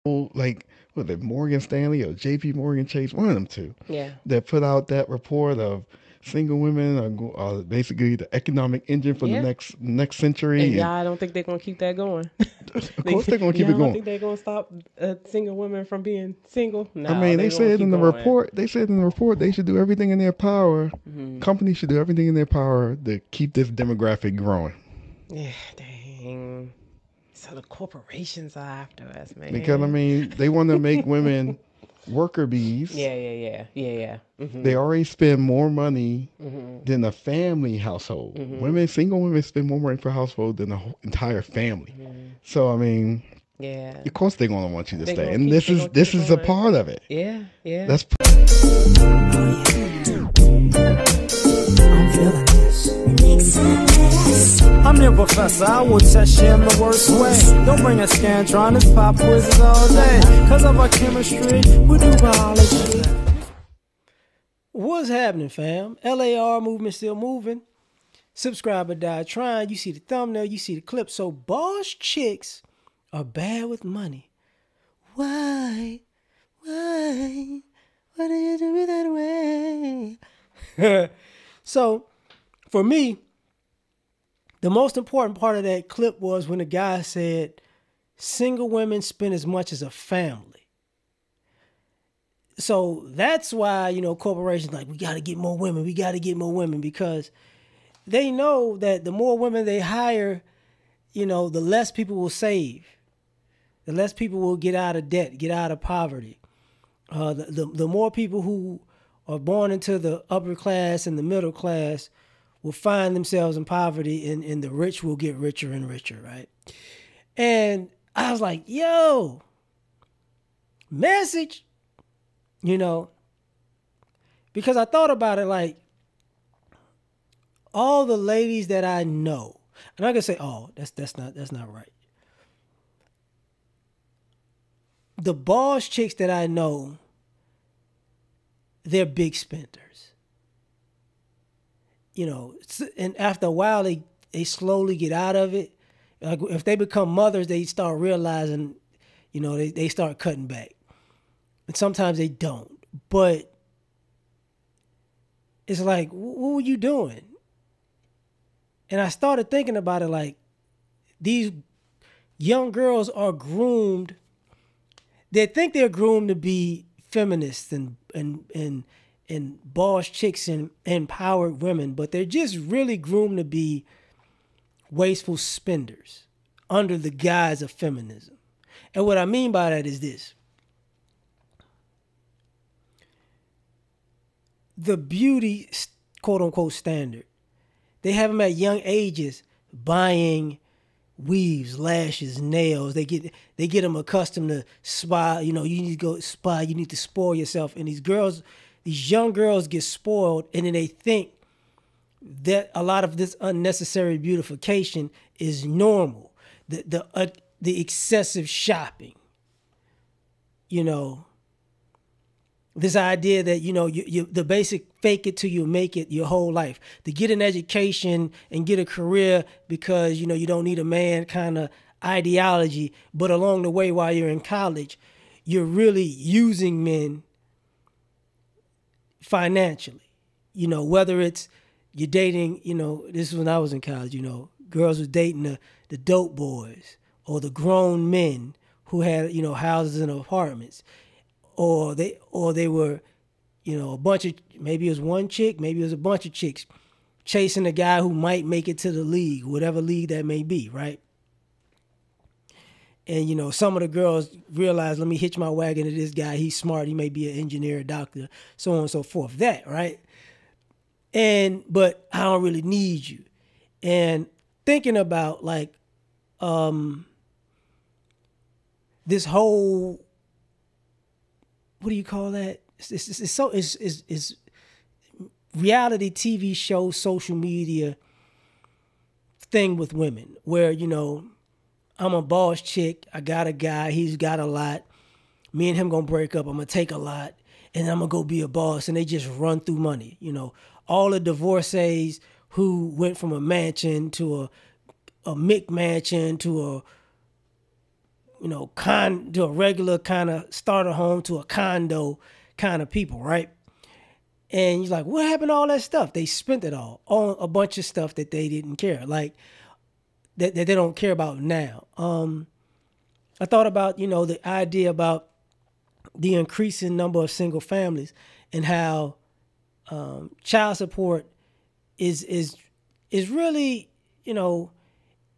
like was it Morgan Stanley or J.P. Morgan Chase, one of them two, Yeah. that put out that report of single women are basically the economic engine for the Yeah. next And century, and y'all don't think they're gonna keep that going? of course they're gonna keep it Y'all don't going. think they're gonna stop single women from being single? I No, mean, they're they gonna said keep in the going. report, they should do everything in their power. Mm-hmm. Companies should do everything in their power to keep this demographic growing. Yeah, dang. So the corporations are after us, Because I man. mean, they want to make women worker bees. Yeah. They Mm-hmm. already spend more money Mm-hmm. than a family household. Mm-hmm. Single women spend more money per household than the whole entire family. Mm-hmm. So I mean, Yeah. of course they're gonna want you to They're stay, gonna and keep they're gonna keep this it is a going. part of it. Yeah, yeah. That's I'm feeling this. I'm your professor, I will test you in the worst way. Don't bring a scantron, it's pop quizzes all day. Cause of our chemistry, we do biology. What's happening, fam? L.A.R. movement still moving. Subscriber died trying. You see the thumbnail, you see the clip. So boss chicks are bad with money. Why? Why? Why do you do me that way? So, for me, the most important part of that clip was when the guy said, single women spend as much as a family. So that's why, corporations like, we got to get more women. We got to get more women because they know that the more women they hire, the less people will save. The less people will get out of debt, get out of poverty. The more people who are born into the upper class and the middle class will find themselves in poverty, and the rich will get richer and richer, right? And I was like, yo, message, because I thought about it like all the ladies that I know, and I can say, oh, that's not right. The boss chicks that I know, they're big spenders. And after a while, they slowly get out of it. Like if they become mothers, they start realizing, they start cutting back. And sometimes they don't. But it's like, what were you doing? And I started thinking about it like, these young girls are groomed. They think they're groomed to be feminists and boss chicks and empowered women, but they're just really groomed to be wasteful spenders under the guise of feminism. And what I mean by that is this. The beauty, quote unquote, standard. They have them at young ages buying weaves, lashes, nails. They get them accustomed to spa. You need to go spa. You need to spoil yourself. And these young girls get spoiled, and then they think that a lot of this unnecessary beautification is normal. The excessive shopping. This idea that you the basic fake it till you make it your whole life, to get an education and get a career because you don't need a man kind of ideology, but along the way while you're in college you're really using men financially, whether it's you're dating, this is when I was in college, girls was dating the dope boys or the grown men who had houses and apartments, or they were, a bunch of, maybe it was one chick, maybe it was a bunch of chicks chasing a guy who might make it to the league, whatever league that may be, right? And some of the girls realize, let me hitch my wagon to this guy. He's smart. He may be an engineer, a doctor, so on and so forth. That, right? But I don't really need you. And thinking about like this whole, what do you call that? It's reality TV show, social media thing with women where, I'm a boss chick. I got a guy. He's got a lot. Me and him gonna break up. I'm gonna take a lot, and I'm gonna go be a boss. And they just run through money. All the divorcees who went from a mansion to a McMansion to to a regular kind of starter home to a condo kind of people, right? And you're like, what happened to all that stuff? They spent it all on a bunch of stuff that they didn't care, like that they don't care about now. I thought about, the idea about the increasing number of single families and how child support is really,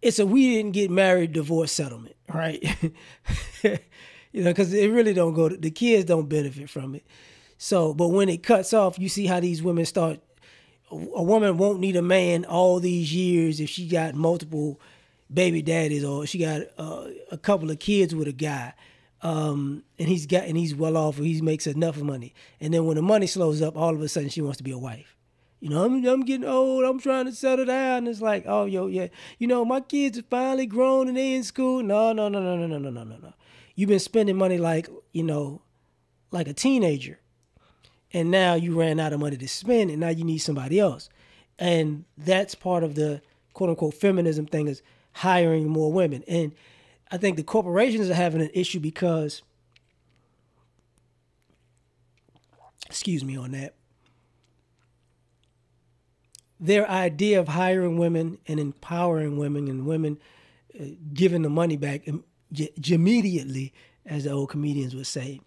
it's a we didn't get married divorce settlement, right? Because it really don't go. The kids don't benefit from it. So, but when it cuts off, you see how these women start. A woman won't need a man all these years if she got multiple baby daddies or she got a couple of kids with a guy, and he's well off or he makes enough money. And then when the money slows up, all of a sudden she wants to be a wife. I'm getting old. I'm trying to settle down. And it's like, oh, yo, yeah. My kids are finally grown and they in school. No, no, no, no, no, no, no, no, no, no. You've been spending money like a teenager. And now you ran out of money to spend and now you need somebody else. And that's part of the quote unquote feminism thing, is hiring more women. And I think the corporations are having an issue because, excuse me on that, their idea of hiring women and empowering women and women giving the money back immediately, as the old comedians would say,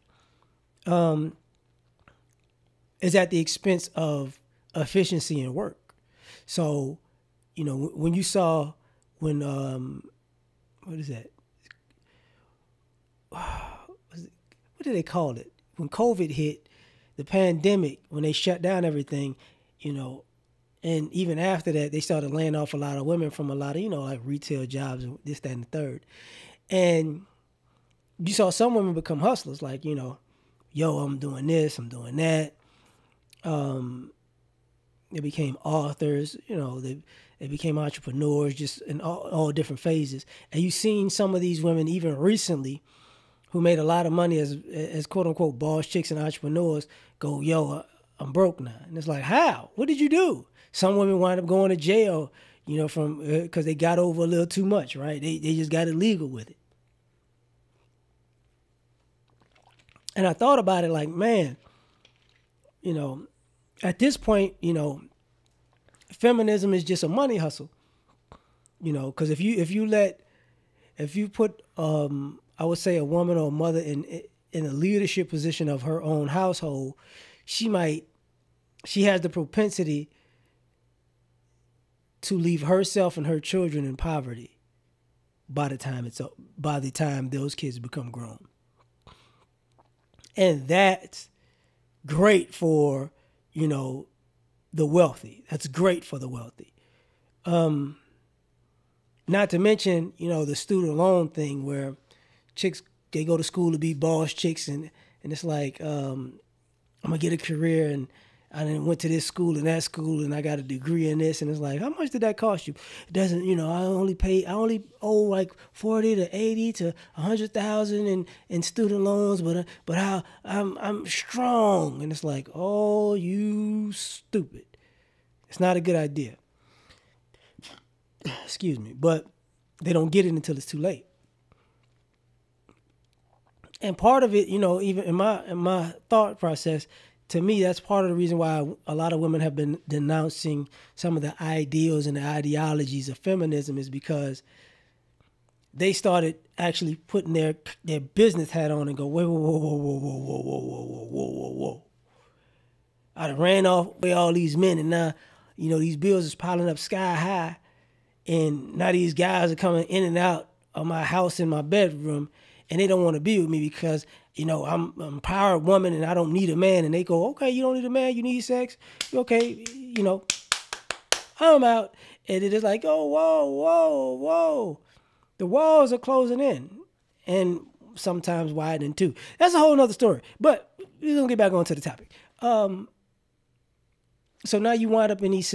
is at the expense of efficiency and work. So, when you saw what is that? What did they call it? When COVID hit, the pandemic, when they shut down everything, and even after that, they started laying off a lot of women from a lot of, like retail jobs and this, that, and the third. And you saw some women become hustlers, like, yo, I'm doing this, I'm doing that. They became authors, they became entrepreneurs, just in all different phases. And you've seen some of these women even recently who made a lot of money as quote unquote boss chicks and entrepreneurs go, yo, I'm broke now. And it's like, how? What did you do? Some women wind up going to jail, from because they got over a little too much, right? They just got illegal with it. And I thought about it like, man, at this point, feminism is just a money hustle, because if you put, I would say, a woman or a mother in a leadership position of her own household, she has the propensity to leave herself and her children in poverty by the time those kids become grown. And that's great for, the wealthy. That's great for the wealthy. Not to mention, the student loan thing where chicks, they go to school to be boss chicks and it's like, I'm gonna get a career and I went to this school and that school and I got a degree in this, and it's like, how much did that cost you? It doesn't, I only owe like 40 to 80 to 100,000 in student loans, but I'm strong. And it's like, oh, you stupid. It's not a good idea. Excuse me, but they don't get it until it's too late. And part of it, even in my thought process, to me, that's part of the reason why a lot of women have been denouncing some of the ideals and the ideologies of feminism, is because they started actually putting their business hat on and go, whoa, whoa, whoa, whoa, whoa, whoa, whoa, whoa, whoa, whoa, whoa, whoa. I done ran off with all these men, and now, these bills is piling up sky high, and now these guys are coming in and out of my house and my bedroom, and they don't want to be with me because, I'm a power woman and I don't need a man. And they go, okay, you don't need a man, you need sex. Okay, I'm out. And it is like, oh, whoa, whoa, whoa. The walls are closing in, and sometimes widening too. That's a whole nother story. But we're going to get back onto the topic. So now you wind up in these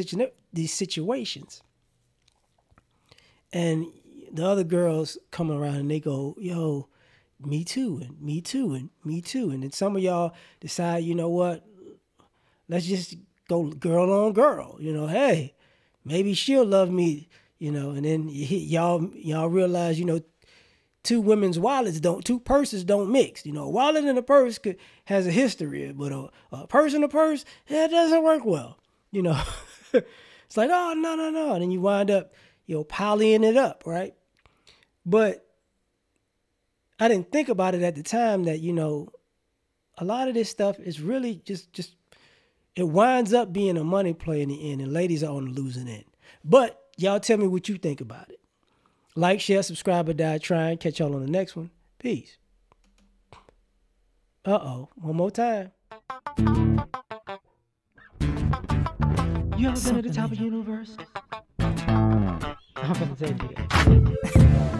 situations. And the other girls come around and they go, yo, me too, and me too, and me too. And then some of y'all decide, you know what, let's just go girl on girl. Hey, maybe she'll love me, and then y'all realize, two purses don't mix. You know, a wallet and a purse has a history, but a purse and a purse, it doesn't work well. You know, it's like, oh, no. And then you wind up, polying it up, right? But I didn't think about it at the time that, a lot of this stuff is really just it winds up being a money play in the end, and ladies are on the losing end. But y'all tell me what you think about it. Like, share, subscribe, or die trying. Catch y'all on the next one. Peace. One more time. You ever been at the top of the universe? I'm gonna say it again.